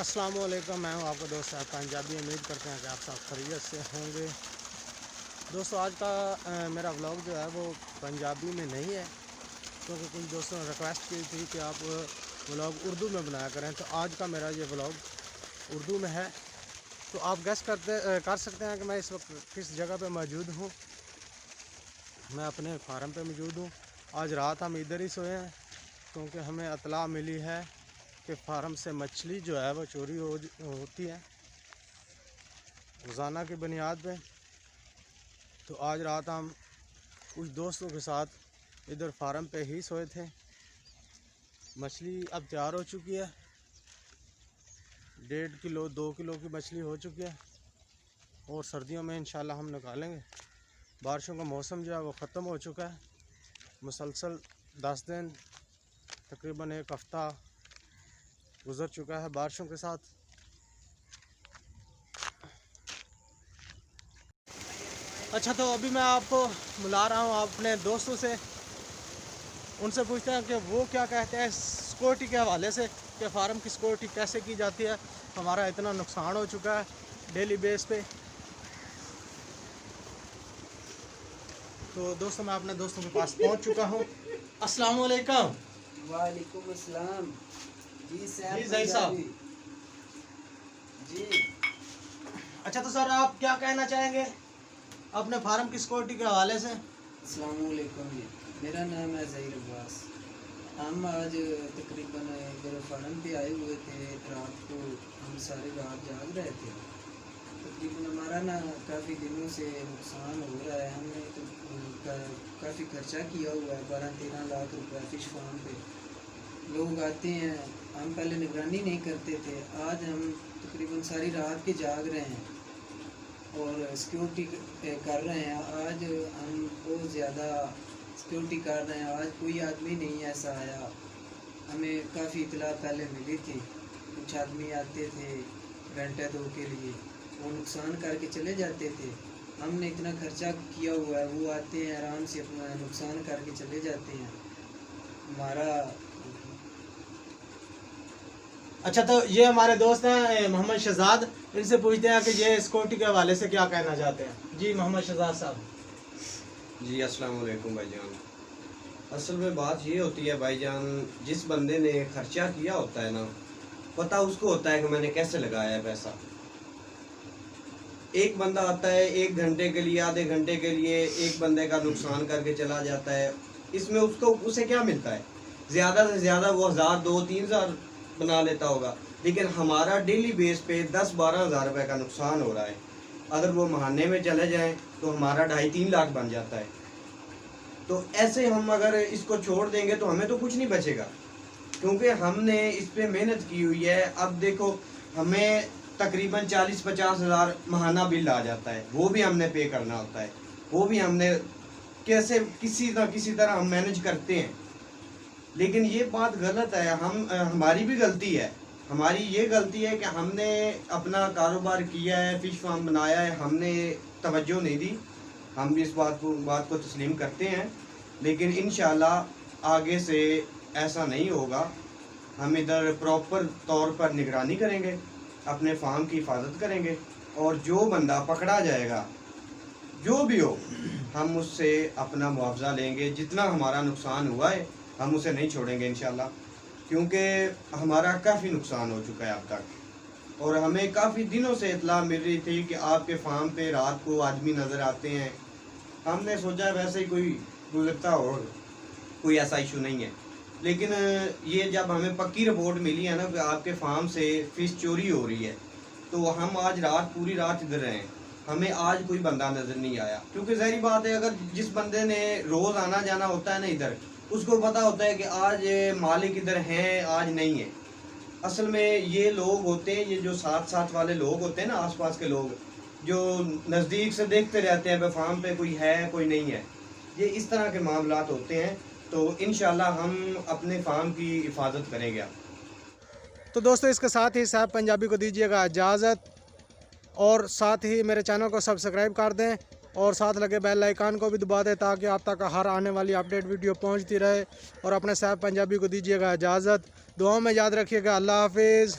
अस्सलाम वालेकुम, मैं हूं आपका दोस्त साहब पंजाबी। उम्मीद करते हैं कि आप सब खैरियत से होंगे। दोस्तों, आज का मेरा व्लॉग जो है वो पंजाबी में नहीं है, क्योंकि कुछ दोस्तों ने रिक्वेस्ट की थी कि आप व्लॉग उर्दू में बनाया करें। तो आज का मेरा ये व्लॉग उर्दू में है। तो आप गेस कर सकते हैं कि मैं इस वक्त किस जगह पे मौजूद हूँ। मैं अपने फार्म पे मौजूद हूँ। आज रात हम इधर ही सोए हैं, क्योंकि हमें इत्तला मिली है कि फार्म से मछली जो है वो चोरी होती है रोज़ाना की बुनियाद पे। तो आज रात हम कुछ दोस्तों के साथ इधर फार्म पे ही सोए थे। मछली अब तैयार हो चुकी है, 1.5 किलो 2 किलो की मछली हो चुकी है, और सर्दियों में इंशाल्लाह हम निकालेंगे। बारिशों का मौसम जो है वो ख़त्म हो चुका है। मुसलसल 10 दिन तकरीबन 1 हफ़्ता गुज़र चुका है बारिशों के साथ। अच्छा, तो अभी मैं आपको बुला रहा हूँ अपने दोस्तों से। उनसे पूछते हैं कि वो क्या कहते हैं सिक्योरिटी के हवाले से, कि फार्म की सिक्योरिटी कैसे की जाती है। हमारा इतना नुकसान हो चुका है डेली बेस पे। तो दोस्तों, मैं अपने दोस्तों के पास पहुँच चुका हूँ। अस्सलाम वालेकुम। वालेकुम अस्सलाम। जी साहब जी। अच्छा, तो सर आप क्या कहना चाहेंगे अपने फार्म की सिक्योरिटी के हवाले से? अस्सलाम वालेकुम जी, मेरा नाम है ज़हीर अब्बास। हम आज तकरीबन इधर फार्म पे आए हुए थे। रात को हम सारी रात जाग रहे थे। तकरीबन हमारा ना काफ़ी दिनों से नुकसान हो रहा है। हमने तो काफ़ी खर्चा किया हुआ है, 12-13 लाख रुपए फिश फार्म पे। लोग आते हैं, हम पहले निगरानी नहीं करते थे। आज हम तकरीबन सारी रात के जाग रहे हैं और सिक्योरिटी कर रहे हैं। आज हम बहुत ज़्यादा सिक्योरिटी कर रहे हैं। आज कोई आदमी नहीं ऐसा आया। हमें काफ़ी इतला पहले मिली थी, कुछ आदमी आते थे घंटे 2 के लिए, वो नुकसान करके चले जाते थे। हमने इतना खर्चा किया हुआ है, वो आते हैं आराम से अपना नुकसान करके चले जाते हैं। हमारा अच्छा, तो ये हमारे दोस्त हैं मोहम्मद शहजाद। इनसे पूछते हैं कि ये सिक्योरिटी के हवाले से क्या कहना चाहते हैं। जी मोहम्मद शहजाद साहब। जी अस्सलाम वालेकुम भाईजान। असल में बात ये होती है भाईजान, जिस बंदे ने खर्चा किया होता है ना, पता उसको होता है कि मैंने कैसे लगाया है पैसा। एक बंदा आता है 1 घंटे के लिए, आधे घंटे के लिए एक बंदे का नुकसान करके चला जाता है। इसमें उसे क्या मिलता है? ज़्यादा से ज़्यादा वो 1000 2-3 हज़ार बना लेता होगा, लेकिन हमारा डेली बेस पे 10-12 हज़ार रुपये का नुकसान हो रहा है। अगर वो महीने में चले जाएं तो हमारा 2.5-3 लाख बन जाता है। तो ऐसे हम अगर इसको छोड़ देंगे तो हमें तो कुछ नहीं बचेगा, क्योंकि हमने इस पे मेहनत की हुई है। अब देखो, हमें तकरीबन 40-50 हज़ार महाना बिल आ जाता है, वो भी हमने पे करना होता है। वो भी हमने कैसे किसी तरह हम मैनेज करते हैं। लेकिन ये बात गलत है, हमारी भी गलती है। हमारी ये गलती है कि हमने अपना कारोबार किया है, फिश फार्म बनाया है, हमने तवज्जो नहीं दी। हम भी इस बात को तस्लीम करते हैं, लेकिन इंशाल्लाह आगे से ऐसा नहीं होगा। हम इधर प्रॉपर तौर पर निगरानी करेंगे, अपने फार्म की हिफाजत करेंगे, और जो बंदा पकड़ा जाएगा, जो भी हो, हम उससे अपना मुआवजा लेंगे। जितना हमारा नुकसान हुआ है हम उसे नहीं छोड़ेंगे इंशाल्लाह, क्योंकि हमारा काफ़ी नुकसान हो चुका है अब तक। और हमें काफ़ी दिनों से इत्तला मिल रही थी कि आपके फार्म पे रात को आदमी नज़र आते हैं। हमने सोचा वैसे ही कोई गुजरता हो, कोई ऐसा इशू नहीं है। लेकिन ये जब हमें पक्की रिपोर्ट मिली है ना कि आपके फार्म से फ़िश चोरी हो रही है, तो हम आज पूरी रात इधर रहे। हमें आज कोई बंदा नज़र नहीं आया, क्योंकि ज़ाहिर बात है, अगर जिस बंदे ने रोज़ आना जाना होता है ना इधर, उसको पता होता है कि आज मालिक इधर हैं, आज नहीं है। असल में ये लोग होते हैं, ये जो साथ वाले लोग होते हैं ना, आसपास के लोग जो नज़दीक से देखते रहते हैं फार्म पे कोई है कोई नहीं है, ये इस तरह के मामलात होते हैं। तो इंशाल्लाह हम अपने फार्म की हिफाजत करेंगे। तो दोस्तों, इसके साथ ही साहब पंजाबी को दीजिएगा इजाज़त, और साथ ही मेरे चैनल को सब्सक्राइब कर दें, और साथ लगे बेल आइकन को भी दबा दें, ताकि आप तक हर आने वाली अपडेट वीडियो पहुंचती रहे। और अपने साहब पंजाबी को दीजिएगा इजाज़त। दुआ में याद रखिएगा। अल्लाह हाफिज़।